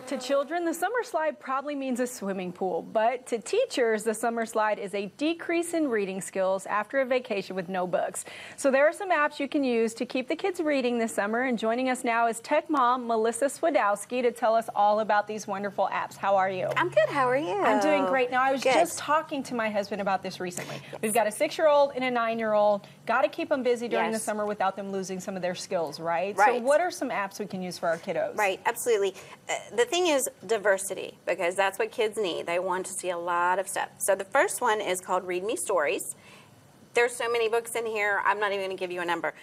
To children, the summer slide probably means a swimming pool, but to teachers, the summer slide is a decrease in reading skills after a vacation with no books. So there are some apps you can use to keep the kids reading this summer, and joining us now is tech mom Melissa Swedoski to tell us all about these wonderful apps. How are you? I'm good. How are you? I'm doing great. Now, I was just talking to my husband about this recently. Yes. We've got a 6-year-old and a 9-year-old. Got to keep them busy during the summer without them losing some of their skills, right? So what are some apps we can use for our kiddos? Right, absolutely. The thing is diversity, because that's what kids need. They want to see a lot of stuff. So the first one is called Read Me Stories. There's so many books in here, I'm not even going to give you a number.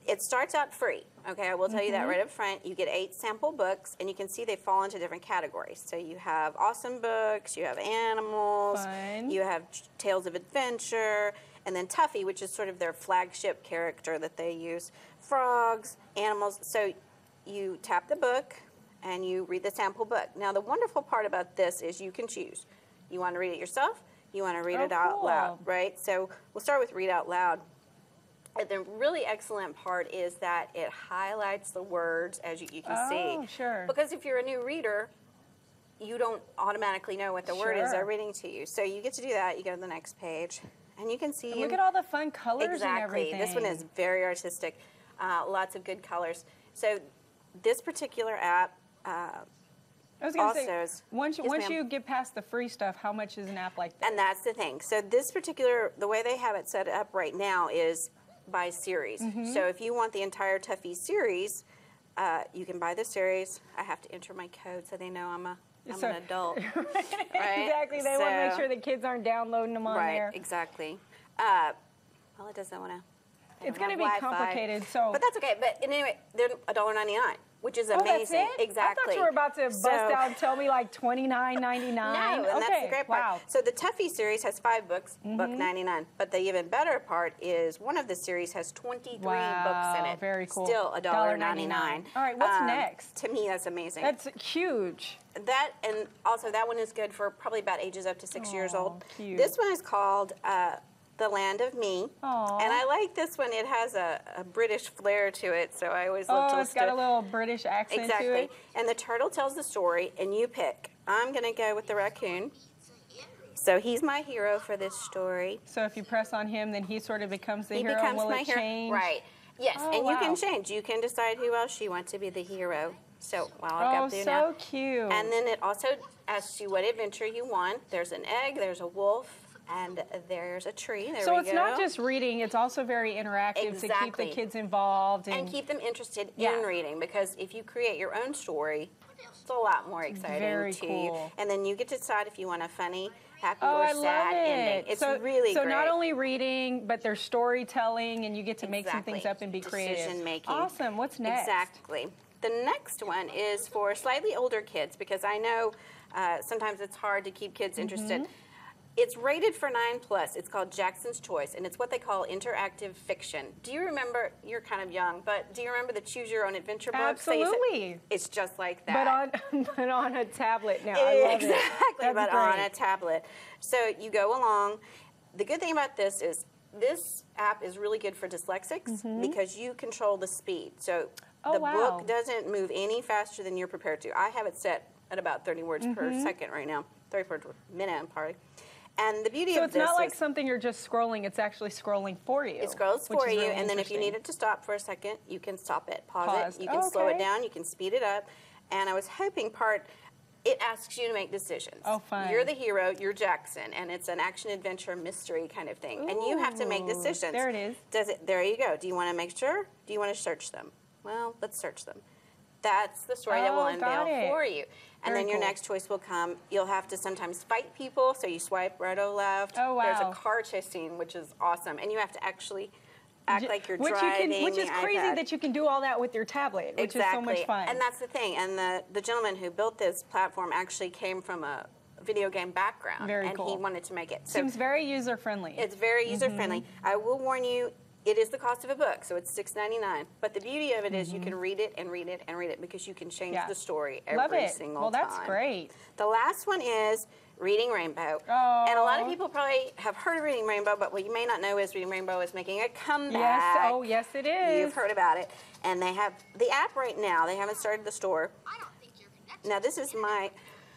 It starts out free, okay? I will tell you that right up front. You get 8 sample books, and you can see they fall into different categories. So you have awesome books, you have animals, you have tales of adventure, and then Tuffy, which is sort of their flagship character that they use, frogs, animals. So you tap the book, and you read the sample book. Now, the wonderful part about this is you can choose. You want to read it yourself, you want to read it out loud, right? So we'll start with read out loud. And the really excellent part is that it highlights the words, as you can see. Oh, sure. Because if you're a new reader, you don't automatically know what the word is they're reading to you. So you get to do that. You go to the next page, and you can see. And look at all the fun colors and everything. This one is very artistic. Lots of good colors. So this particular app I was going to say, once you get past the free stuff, how much is an app like that? And that's the thing. So this particular, the way they have it set up right now is by series. So if you want the entire Tuffy series, you can buy the series. I have to enter my code so they know I'm an adult. Right? Exactly. They want to make sure the kids aren't downloading them on there. Right, exactly. Well, it doesn't want to. It's going to be complicated, but that's okay. But anyway, they're $1.99, which is amazing. Oh, that's it? Exactly. I thought you were about to bust out and tell me like $29.99. No, and that's the great part. Wow. So the Tuffy series has 5 books, $1.99. But the even better part is one of the series has 23 books in it. Very cool. Still $1.99. All right, what's next? To me, that's amazing. That's huge. That, and also that one is good for probably about ages up to 6 years old. Cute. This one is called The Land of Me. Aww. And I like this one. It has a British flair to it, so I always love to listen to it. It's got a little British accent to it. And the turtle tells the story, and you pick. I'm going to go with the raccoon. So he's my hero for this story. So if you press on him, then he sort of becomes the hero. Becomes Will my it hero. change? Right. Yes, and you can change. You can decide who else you want to be the hero. So I'll go through now. Oh, so cute. And then it also asks you what adventure you want. There's an egg, there's a wolf, and there's a tree. So it's not just reading, it's also very interactive to keep the kids involved. And keep them interested in reading, because if you create your own story, it's a lot more exciting to you. And then you get to decide if you want a funny, happy, or sad ending. It's really great. So not only reading, but there's storytelling, and you get to make some things up and be creative. Decision-making. Awesome. What's next? Exactly. The next one is for slightly older kids, because I know sometimes it's hard to keep kids interested. It's rated for 9+. It's called Jackson's Choice, and it's what they call interactive fiction. Do you remember, you're kind of young, but do you remember the Choose Your Own Adventure books? Absolutely. It's just like that. But on a tablet now. I love exactly, but on a tablet. So you go along. The good thing about this is this app is really good for dyslexics because you control the speed. So the book doesn't move any faster than you're prepared to. I have it set at about 30 words per second right now. 30 words per minute, I'm sorry. And the beauty of this is... So it's not like something you're just scrolling, it's actually scrolling for you. It scrolls for you, and then if you need it to stop for a second, you can stop it, pause it, you can slow it down, you can speed it up. And I was hoping it asks you to make decisions. Oh, fun. You're the hero, you're Jackson, and it's an action-adventure mystery kind of thing. And you have to make decisions. There it is. There you go. Do you want to make sure? Do you want to search them? Well, let's search them. That's the story that will unveil for you. And then your next choice will come. You'll have to sometimes fight people, so you swipe right or left. Oh, wow. There's a car chase scene, which is awesome. And you have to actually act like you're driving Which is crazy that you can do all that with your tablet, which is so much fun. And that's the thing. And the gentleman who built this platform actually came from a video game background. Very cool. And he wanted to make it. So seems very user-friendly. It's very user-friendly. I will warn you, it is the cost of a book, so it's $6.99. But the beauty of it is you can read it and read it and read it, because you can change the story every single time. Well, that's great. The last one is Reading Rainbow. And a lot of people probably have heard of Reading Rainbow, but what you may not know is Reading Rainbow is making a comeback. Yes, oh yes it is. You've heard about it. And they have the app right now. They haven't started the store. Now this is my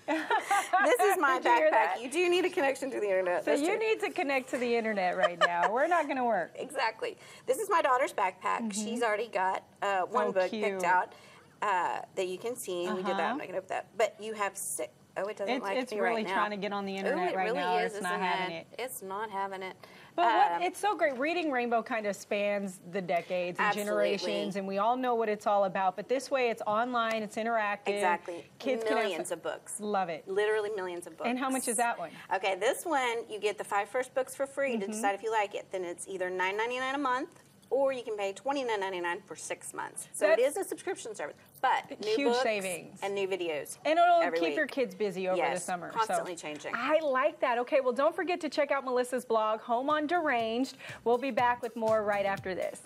this is my Did you hear backpack. that? You do need a connection to the internet. So That's you true. need to connect to the internet right now. We're not going to work. Exactly. This is my daughter's backpack. She's already got one book cute. picked out that you can see. We did that. I'm not going to open that. But you have six. Oh, it doesn't like It's me really right now. trying to get on the Ooh, internet it right really now. is, It's not isn't having it. It's not having it. But it's so great. Reading Rainbow kind of spans the decades and Absolutely. generations, and we all know what it's all about. But this way, it's online, it's interactive. Exactly. Kids can have Millions of books. Love it. Literally millions of books. And how much is that one? Okay, this one, you get the 5 first books for free to decide if you like it. Then it's either $9.99 a month, or you can pay $29.99 for 6 months. So it is a subscription service, but new Huge books savings. and new videos. And it'll every keep week. your kids busy over the summer. Constantly changing. I like that. Okay, well, don't forget to check out Melissa's blog, Home on Deranged. We'll be back with more right after this.